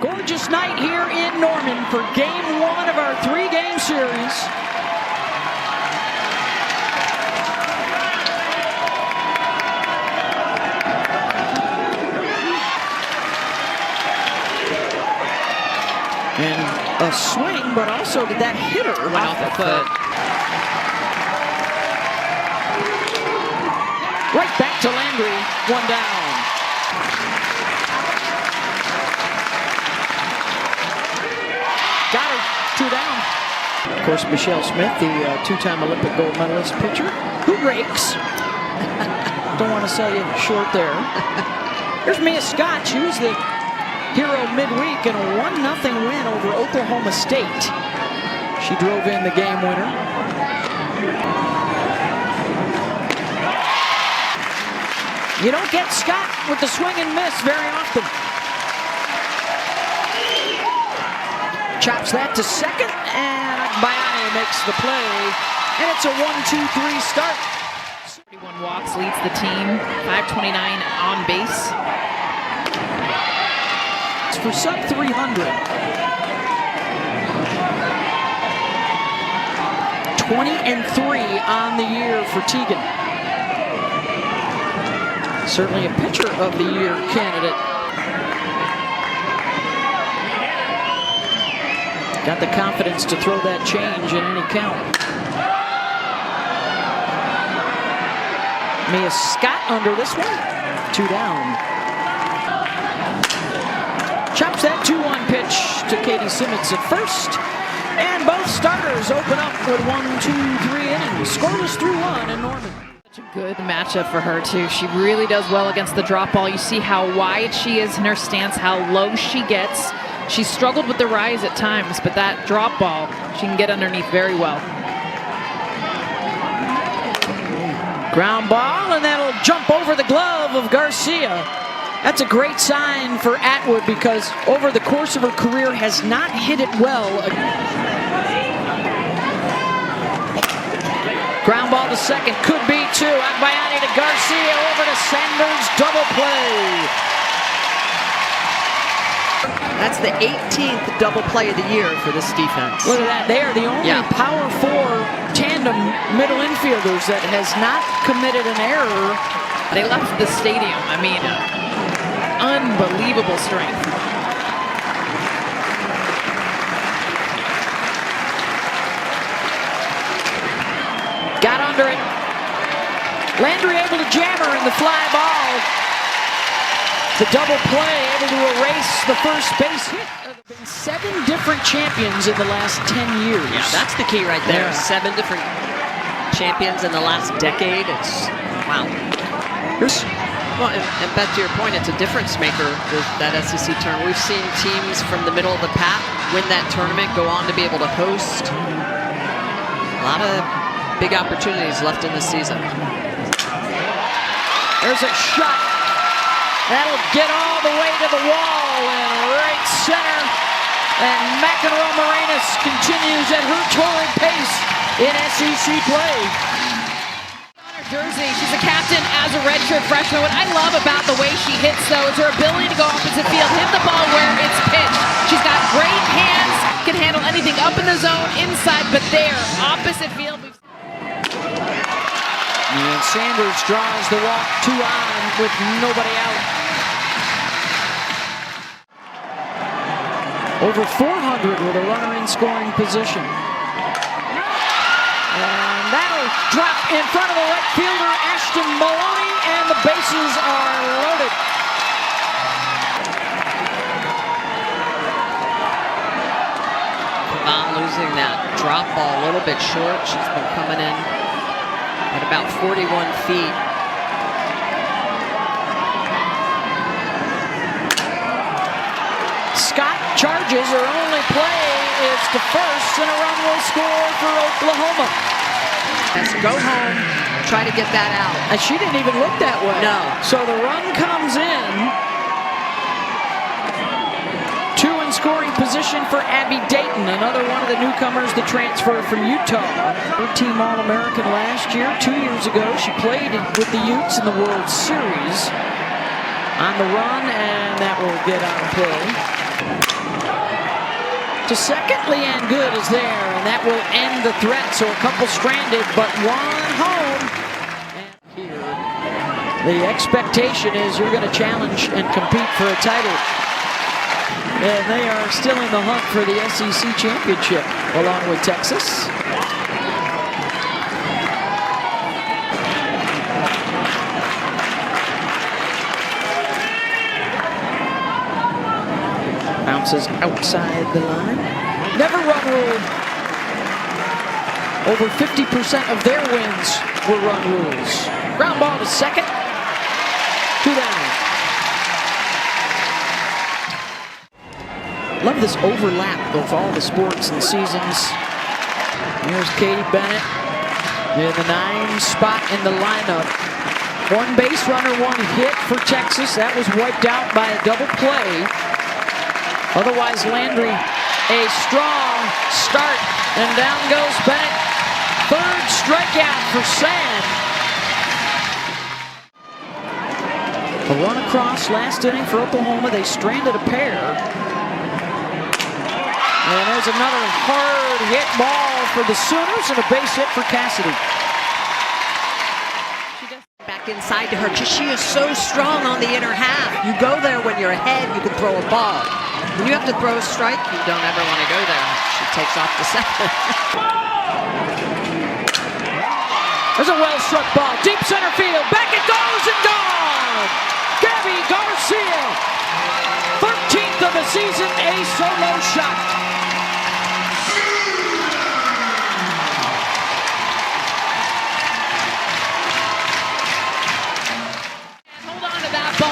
Gorgeous night here in Norman for game one of our three-game series. And a swing, but also did that hitter went off the foot. Right back to Landry, one down. Got her, two down. Of course, Michelle Smith, the two-time Olympic gold medalist pitcher, who rakes. Don't want to sell you short there. Here's Mia Scott. She was the hero midweek in a 1-0 win over Oklahoma State. She drove in the game winner. You don't get Scott with the swing and miss very often. Chops that to second, and Bayani makes the play, and it's a 1-2-3 start. 31 walks leads the team, 529 on base. It's for sub 300. 20-3 on the year for Teagan. Certainly a pitcher of the year candidate. Got the confidence to throw that change in any count. Mia Scott under this one. Two down. Chops that 2-1 pitch to Katie Simmons at first. And both starters open up with 1, 2, 3 innings. Scoreless through one in Norman. Such a good matchup for her, too. She really does well against the drop ball. You see how wide she is in her stance, how low she gets. She struggled with the rise at times, but that drop ball, she can get underneath very well. Ground ball, and that'll jump over the glove of Garcia. That's a great sign for Atwood because over the course of her career has not hit it well. Ground ball to second, could be two. Agbayani to Garcia, over to Sanders, double play. That's the 18th double play of the year for this defense. Look at that. They are the only Power 4 tandem middle infielders that has not committed an error. They left the stadium. I mean, unbelievable strength. Got under it. Landry able to jam her in the fly ball. The double play able to erase the first base hit. There have been 7 different champions in the last 10 years. Yeah, that's the key right there. Yeah. 7 different champions in the last decade. It's wow. Well, and back to your point, it's a difference maker, that SEC tournament. We've seen teams from the middle of the pack win that tournament, go on to be able to host. A lot of big opportunities left in the season. There's a shot. That'll get all the way to the wall and right center. And McEnroe Morenas continues at her torrid pace in SEC play. On her jersey, she's a captain as a redshirt freshman. What I love about the way she hits, though, is her ability to go opposite field, hit the ball where it's pitched. She's got great hands, can handle anything up in the zone, inside, but there, opposite field. And Sanders draws the walk 2 on with nobody out. Over 400 with a runner in scoring position. And that'll drop in front of the right fielder, Ashton Maloney, and the bases are loaded. Yvonne losing that drop ball a little bit short. She's been coming in at about 41 feet. Scott charges. Her only play is to first, and a run will score for Oklahoma. Let's go home, try to get that out. And she didn't even look that way. No. So the run comes in. 2 in scoring position for Abby Dayton, another one of the newcomers to transfer from Utah. Her team All-American last year. 2 years ago, she played with the Utes in the World Series. On the run, and that will get on play. to second. Leanne Good is there, and that will end the threat. So a couple stranded, but one home. And here, the expectation is you're going to challenge and compete for a title. And they are still in the hunt for the SEC championship, along with Texas. Bounces outside the line. Never run rule. Over 50% of their wins were run rules. Ground ball to second. 2 down. Love this overlap of all the sports and seasons. Here's Katie Bennett in the 9 spot in the lineup. 1 base runner, 1 hit for Texas. That was wiped out by a double play. Otherwise, Landry, a strong start, and down goes Bennett. 3rd strikeout for Sand. A run across last inning for Oklahoma. They stranded a pair. And there's another hard hit ball for the Sooners and a base hit for Cassidy. Back inside to her, because she is so strong on the inner half. You go there when you're ahead, you can throw a ball. When you have to throw a strike, you don't ever want to go there. She takes off to second. There's a well-struck ball, deep center field. Back it goes and gone! Gabby Garcia, 13th of the season, a solo shot.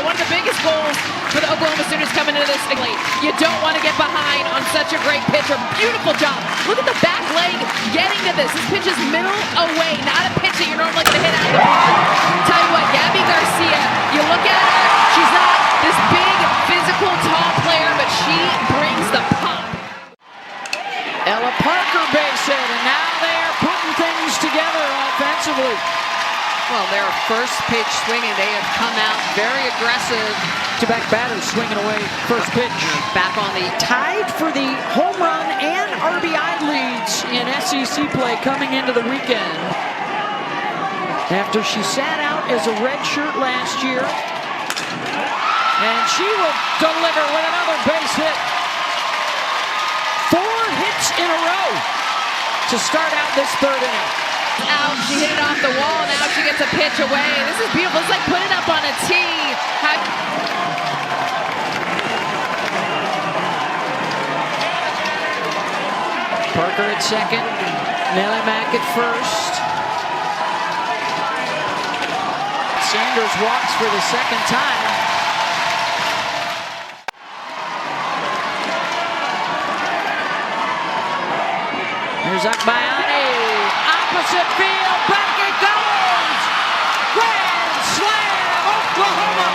One of the biggest goals for the Oklahoma Sooners coming into this late. You don't want to get behind on such a great pitcher. Beautiful job. Look at the back leg getting to this. This pitch is middle away, not a pitch that you're normally going to hit out of the park. Tell you what, Gabby Garcia, you look at her, she's not this big, physical, tall player, but she brings the pop. Ella Parker base hit, and now they're putting things together offensively. Well, their first pitch swinging, they have come out very aggressive. Back batters swinging away first pitch. Back on the tied for the home run and RBI leads in SEC play coming into the weekend. After she sat out as a redshirt last year. And she will deliver with another base hit. 4 hits in a row to start out this 3rd inning. Out, she hit it off the wall, now she gets a pitch away. This is beautiful, it's like putting it up on a tee. Parker at second, Nellie Mack at first. Sanders walks for the 2nd time. Here's Akbayani. Opposite field, back it goes! Grand slam, Oklahoma!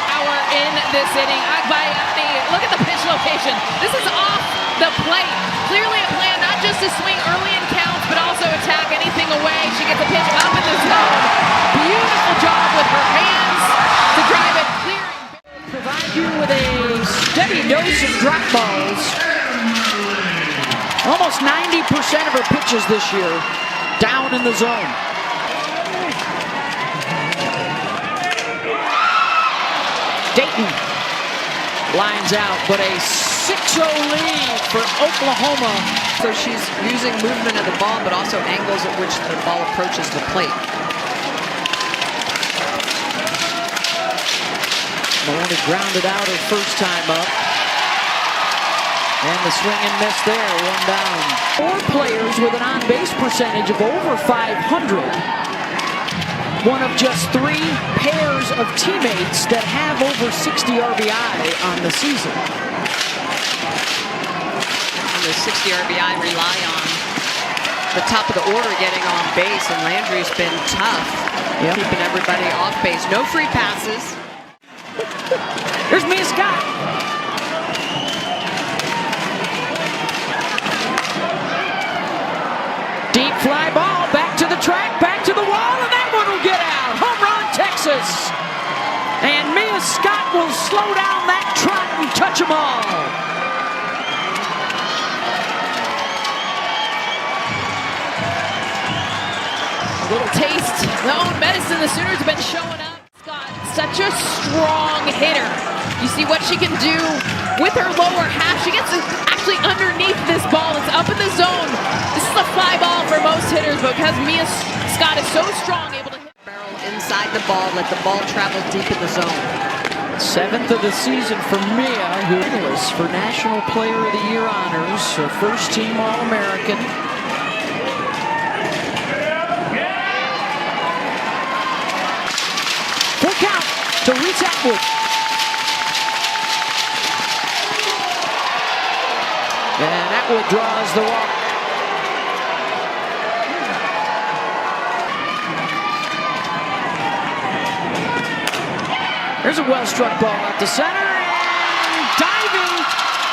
Power in this inning. Akbayani, look at the pitch location. This is off the plate. Clearly a plan not just to swing early in counts, but also attack anything away. She gets a pitch up in the zone. Beautiful job with her hands to drive it clearing. Provide you with a steady dose of drop balls. Almost 90% of her pitches this year down in the zone. Dayton lines out, but a 6-0 lead for Oklahoma. So she's using movement of the ball, but also angles at which the ball approaches the plate. Maloney grounded out her first time up. And the swing and miss there, 1 down. 4 players with an on-base percentage of over 500. One of just 3 pairs of teammates that have over 60 RBI on the season. The 60 RBI rely on the top of the order getting on base, and Landry's been tough, keeping everybody off base. No free passes. Here's Mia Scott. this. And Mia Scott will slow down that trot and touch them all. A little taste, their own medicine. The Sooners have been showing up. Scott, such a strong hitter. You see what she can do with her lower half. She gets actually underneath this ball. It's up in the zone. This is a fly ball for most hitters, but because Mia Scott is so strong, able to hit. Barrel inside the ball, let the ball travel deep in the zone. 7th of the season for Mia, who is for National Player of the Year honors, her first team All-American. Full count to Reese Atwood. And Atwood draws the walk. There's a well-struck ball at the center, and diving,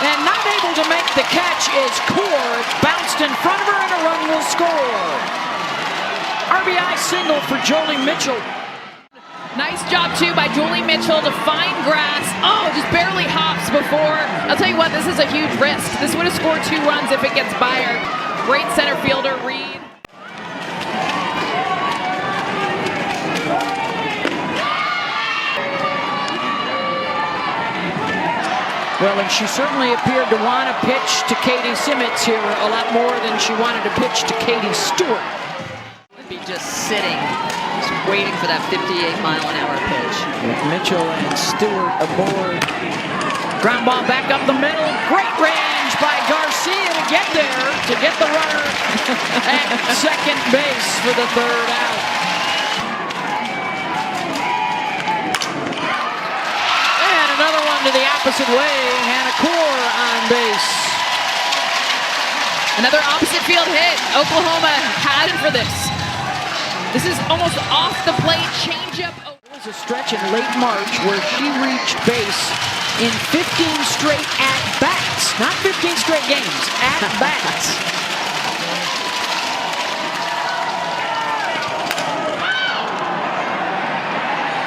and not able to make the catch is Core. It bounced in front of her, and a run will score. RBI single for Jolie Mitchell. Nice job, too, by Julie Mitchell to find grass. Oh, just barely hops before. I'll tell you what, this is a huge risk. This would have scored 2 runs if it gets by her. Great center fielder, Reed. Well, and she certainly appeared to want to pitch to Katie Simmons here a lot more than she wanted to pitch to Katie Stewart. Would be just sitting, just waiting for that 58-mile-an-hour pitch. With Mitchell and Stewart aboard. Ground ball back up the middle. Great range by Garcia to get there, to get the runner at second base for the 3rd out. Another one to the opposite way. Hannah Core on base. Another opposite field hit. Oklahoma had it for this. This is almost off the plate changeup. There was a stretch in late March where she reached base in 15 straight at-bats. Not 15 straight games, at-bats.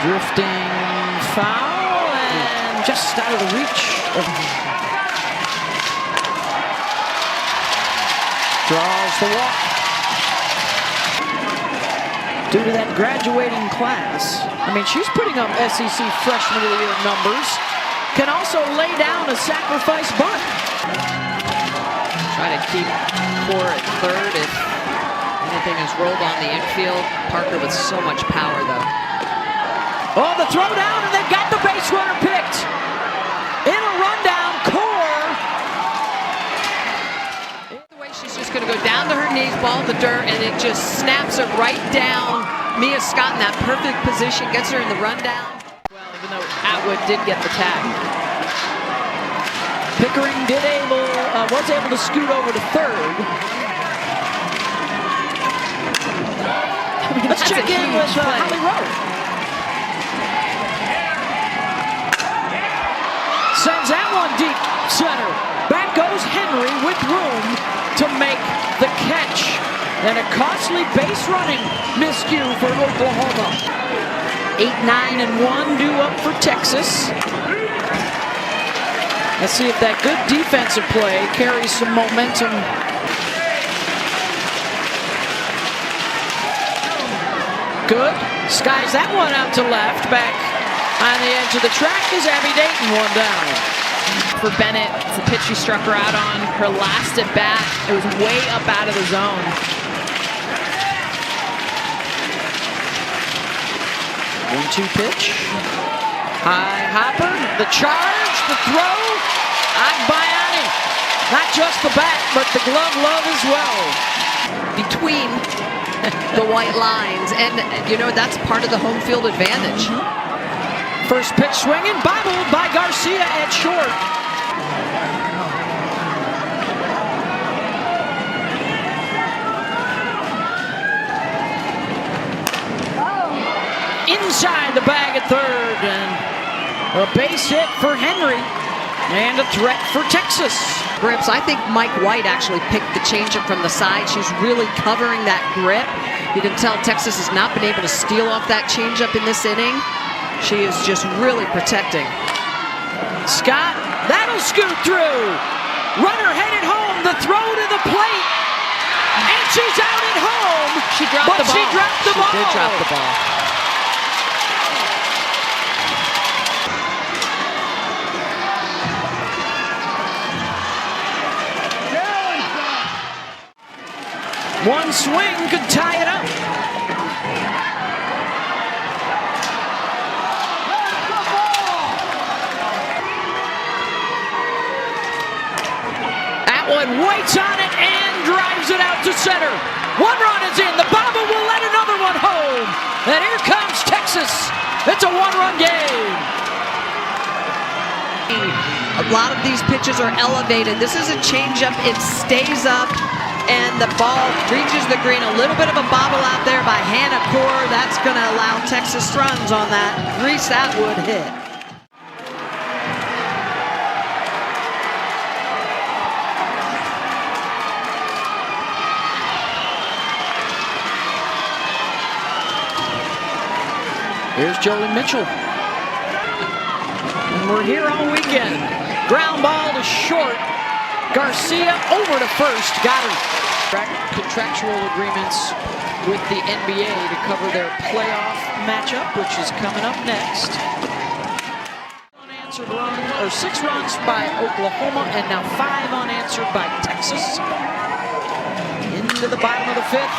Drifting foul. Just out of the reach of draws the walk. Due to that graduating class, I mean, she's putting up SEC Freshman of the Year numbers. Can also lay down a sacrifice bunt. Try to keep Core at 3rd if anything is rolled on the infield. Parker with so much power, though. Oh, the throw down, and they've got the base runner picked. In a rundown, Core. The way she's just going to go down to her knees, ball in the dirt, and it just snaps it right down. Mia Scott in that perfect position, gets her in the rundown. Well, even though Atwood did get the tag. Pickering was able to scoot over to 3rd. Let's check in with Holly Rowe. Sends that one deep center. Back goes Henry with room to make the catch. And a costly base running miscue for Oklahoma. 8-9-1 due up for Texas. Let's see if that good defensive play carries some momentum. Good. Skies that one out to left. Back on the edge of the track is Abby Dayton, one down. For Bennett, it's a pitch she struck her out on. Her last at bat, it was way up out of the zone. 1-2 pitch. High hopper, the charge, the throw. Agbayani. Not just the bat, but the glove love as well. Between the white lines, and you know, that's part of the home field advantage. First pitch swinging, bobbled by Garcia at short. Inside the bag at 3rd, and a base hit for Henry, and a threat for Texas. grips. I think Mike White actually picked the changeup from the side. She's really covering that grip. You can tell Texas has not been able to steal off that changeup in this inning. She is just really protecting. Scott, that'll scoot through. Runner headed home, the throw to the plate. And she's out at home. She dropped the ball. She dropped the ball. She did drop the ball. One swing could tie it up. Atwood waits on it and drives it out to center. One run is in. The Baba will let another one home. And here comes Texas. It's a one-run game. A lot of these pitches are elevated. This is a changeup. It stays up, and the ball reaches the green. A little bit of a bobble out there by Hannah Core. That's going to allow Texas runs on that Reese Atwood hit. Here's Jolie Mitchell. And we're here all weekend. Ground ball to short. Garcia over to first. Got her. Contractual agreements with the NBA to cover their playoff matchup, which is coming up next. Unanswered runs, or 6 runs by Oklahoma, and now 5 unanswered by Texas. Into the bottom of the 5th.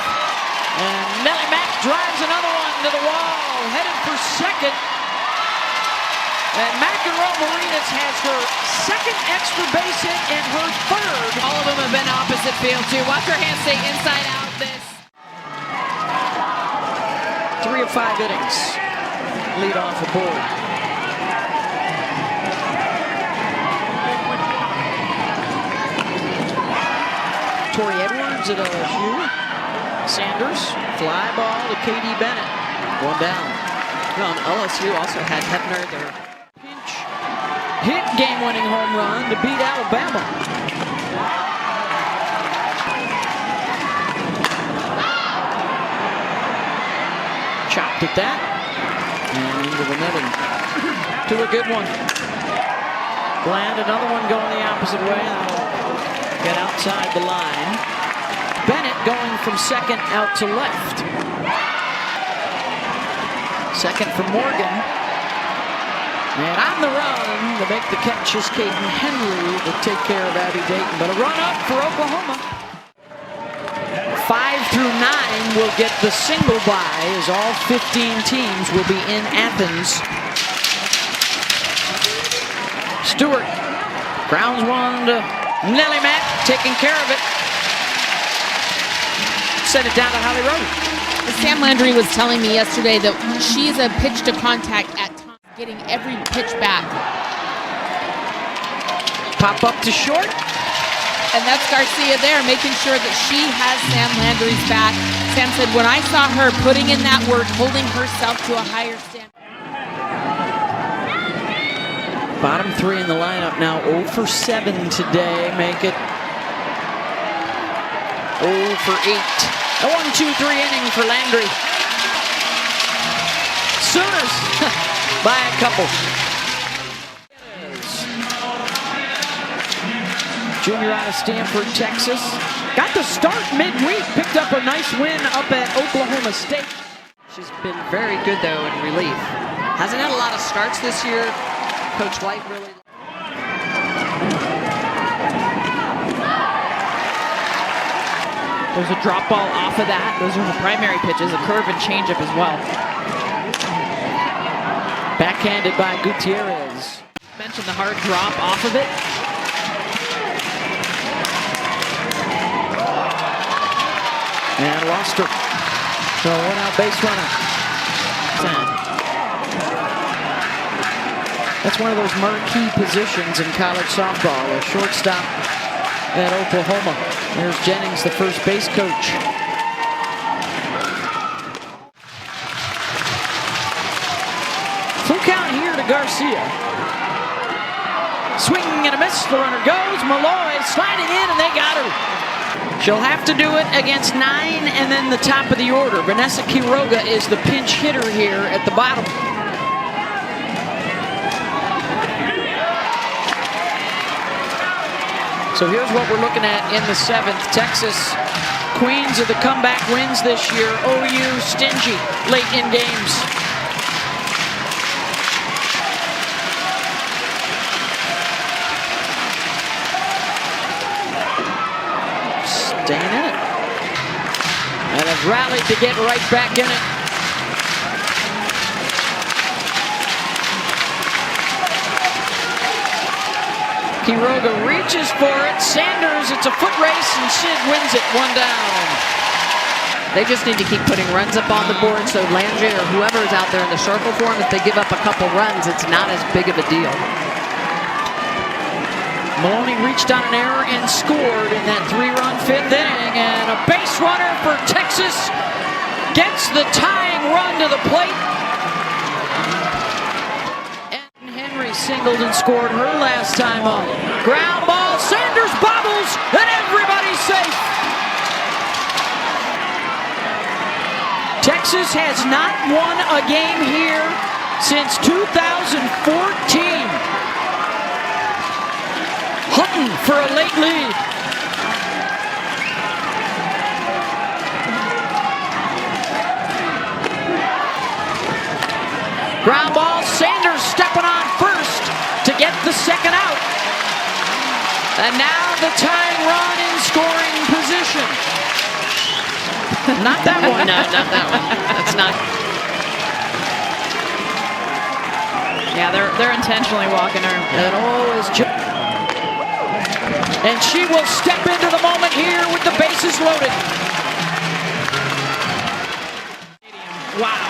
And Nellie Mack drives another one to the wall. Headed for second. And McEnroe Marinas has her second extra base hit and her third. All of them have been opposite field too. Watch her hands stay inside out this. 3 of 5 innings. Lead off the board. Tori Edwards at LSU. Sanders, fly ball to Katie Bennett. One down. Well, LSU also had Hebner, their Pinch hit game-winning home run to beat Alabama. Chopped at that. And into the netting. To a good one. Bland, another one going the opposite way. Get outside the line. Bennett going from second out to left. Second for Morgan. And on the run to make the catch is Caden Henry to take care of Abby Dayton. But a run up for Oklahoma. 5 through 9 will get the single bye as all 15 teams will be in Athens. Stewart grounds one to Nellie Mack, taking care of it. Send it down to Holly Rowe. Sam Landry was telling me yesterday that she's a pitch to contact at times, getting every pitch back. Pop up to short. And that's Garcia there, making sure that she has Sam Landry's back. Sam said, when I saw her putting in that work, holding herself to a higher standard. Bottom 3 in the lineup now, 0 for 7 today. Make it 0 for 8. A 1-2-3 inning for Landry. Sooners by a couple. Junior out of Stanford, Texas. Got the start midweek. Picked up a nice win up at Oklahoma State. She's been very good, though, in relief. Hasn't had a lot of starts this year. Coach White really... There's a drop ball off of that. Those are the primary pitches, a curve and changeup as well. Backhanded by Gutierrez. Mentioned the hard drop off of it. And lost her. So one out base runner. That's one of those marquee positions in college softball, a shortstop at Oklahoma. There's Jennings, the first base coach. Full count here to Garcia. Swing and a miss. The runner goes. Malloy sliding in, and they got her. She'll have to do it against 9 and then the top of the order. Vanessa Quiroga is the pinch hitter here at the bottom. So here's what we're looking at in the 7th. Texas, queens of the comeback wins this year. OU stingy late in games. Staying in it. And have rallied to get right back in it. Quiroga reaches for it. Sanders, it's a foot race, and Sid wins it 1 down. They just need to keep putting runs up on the board so Landry or whoever is out there in the circle for them, if they give up a couple runs, it's not as big of a deal. Maloney reached on an error and scored in that 3-run 5th inning, and a base runner for Texas gets the tying run to the plate. And Henry singled and scored her last time up. Ground ball, Sanders bobbles, and everybody's safe. Texas has not won a game here since 2014. Hutton for a late lead. Ground ball, Sanders stepping on first to get the second out. And now the tying run in scoring position. Not that one. No, not that one. That's not. Yeah, they're intentionally walking her. And always. And she will step into the moment here with the bases loaded. Wow.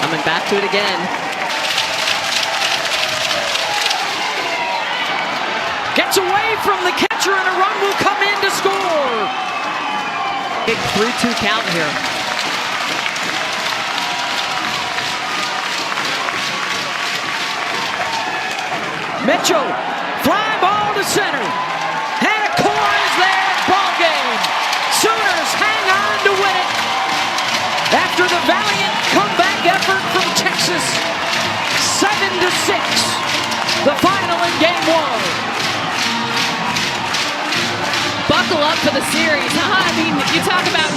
Coming back to it again. Gets away from the catcher, and a run will come in to score. Big 3-2 count here. Mitchell, fly ball to center. Hanacor is there, ball game. Sooners hang on to win it. After the valiant comeback effort from Texas, 7-6, the final in game 1. Buckle up for the series, huh? I mean, you talk about